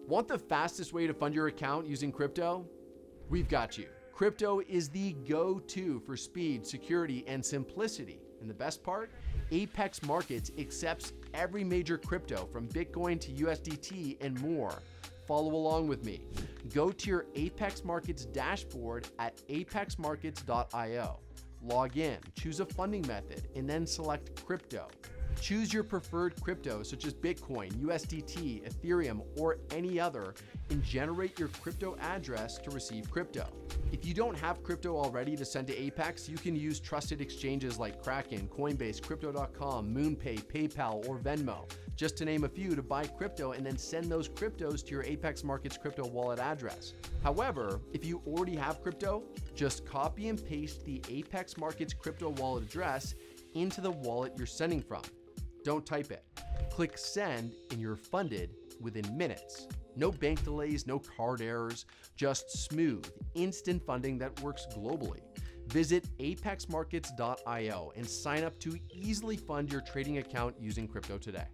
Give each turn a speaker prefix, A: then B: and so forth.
A: Want the fastest way to fund your account using crypto? We've got you. Crypto is the go-to for speed, security, and simplicity. And the best part? Apex Markets accepts every major crypto from Bitcoin to USDT and more. Follow along with me. Go to your Apex Markets dashboard at apexmarkets.io. Log in, choose a funding method, and then select crypto. Choose your preferred crypto such as Bitcoin, USDT, Ethereum, or any other, and generate your crypto address to receive crypto. If you don't have crypto already to send to Apex, you can use trusted exchanges like Kraken, Coinbase, Crypto.com, MoonPay, PayPal, or Venmo, just to name a few, to buy crypto and then send those cryptos to your Apex Markets crypto wallet address. However, if you already have crypto, just copy and paste the Apex Markets crypto wallet address into the wallet you're sending from. Don't type it. Click send and you're funded within minutes. No bank delays, no card errors, just smooth, instant funding that works globally. Visit apexmarkets.io and sign up to easily fund your trading account using crypto today.